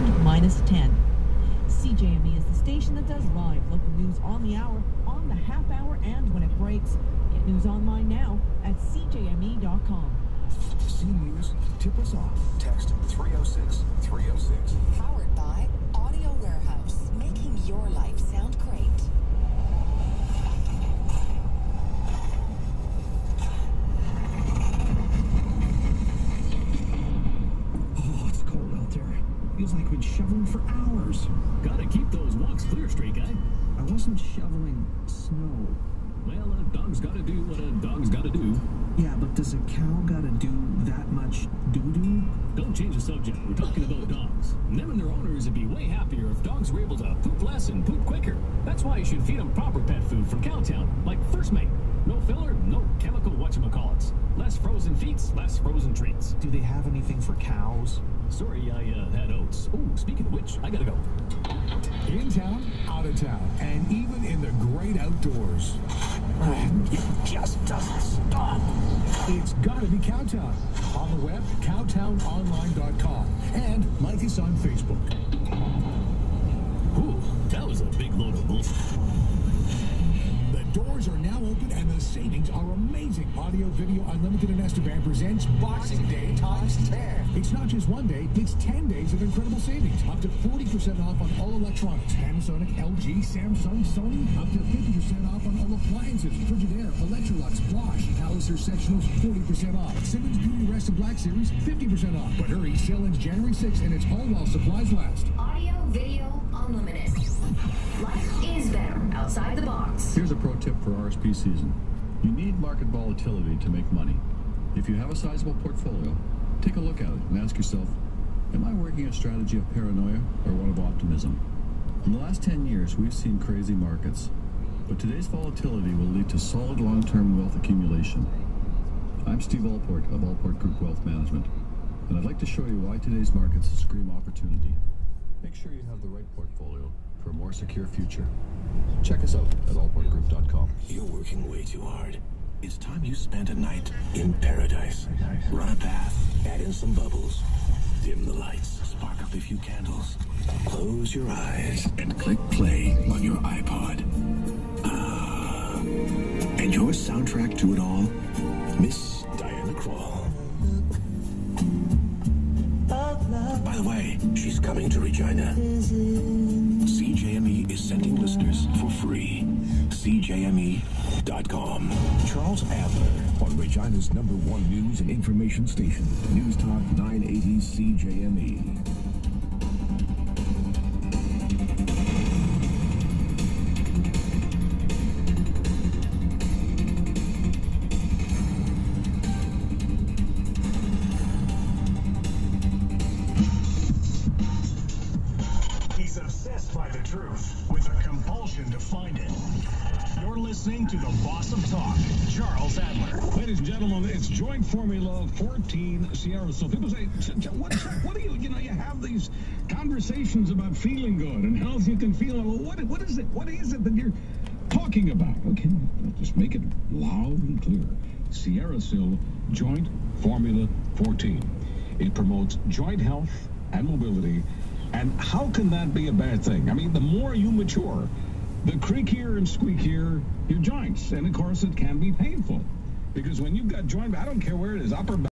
and -10. CJME is the station that does live local news on the hour, on the half hour, and when it breaks. Get news online now at cjme.com. See news? Tip us off. Text 306-306. Powered by Audio Warehouse, making your life sound great. Oh, it's cold out there. Feels like we've been shoveling for hours. Gotta keep those walks clear, straight guy. I wasn't shoveling snow. Well, a dog's gotta do what a dog's gotta do. Yeah, but does a cow gotta do that much doo-doo? Don't change the subject. We're talking about dogs. Them and their owners would be way happier if dogs were able to poop less and poop quicker. That's why you should feed them proper pet food from Cowtown, like First Mate. No filler, no chemical whatchamacallits. Less frozen feeds, less frozen treats. Do they have anything for cows? Sorry, I had oats. Oh, speaking of which, I gotta go. In town, out of town, and even in the great outdoors. It just doesn't stop. It's gotta be Cowtown. On the web, cowtownonline.com. And like us on Facebook. Ooh, that was a big load of bullshit. The doors are now open and the savings are amazing. Audio Video Unlimited and Esteban presents Boxing Day times 10. It's not just one day, it's 10 days of incredible savings. Up to 40% off on all electronics. Panasonic, LG, Samsung, Sony. Up to 50% off on all appliances. Frigidaire, Electrolux, Bosch, Palliser Sectionals, 40% off. Simmons Beauty Rest and Black Series, 50% off. But hurry, sale ends January 6th and it's all while supplies last. Audio Video Unlimited. Life is better outside the box. Here's a pro tip for RSP season. You need market volatility to make money. If you have a sizable portfolio, take a look at it and ask yourself, am I working a strategy of paranoia or one of optimism? In the last 10 years, we've seen crazy markets, but today's volatility will lead to solid long-term wealth accumulation. I'm Steve Allport of Allport Group Wealth Management, and I'd like to show you why today's markets scream opportunity. Make sure you have the right portfolio for a more secure future. Check us out at allportgroup.com. You're working way too hard. It's time you spent a night in paradise. Run a bath, add in some bubbles, dim the lights, spark up a few candles, close your eyes, and click play on your iPod. And your soundtrack to it all, Miss Diana Krall. By the way, she's coming to Regina. CJME is sending listeners for free. CJME.com. Charles Adler on Regina's #1 news and information station. News Talk 980 CJME. He's obsessed by the truth with a compulsion to find it. You're listening to the boss of talk, Charles Adler. Ladies and gentlemen, it's Joint Formula 14 Sierra. So people say, what do you have these conversations about feeling good and how you can feel. Well, what is it? What is it that you're talking about? Okay, just make it loud and clear. Sierra Sil Joint Formula 14. It promotes joint health and mobility. And how can that be a bad thing? I mean, the more you mature, the creakier and squeakier your joints. And, of course, it can be painful. Because when you've got joint, I don't care where it is, upper back,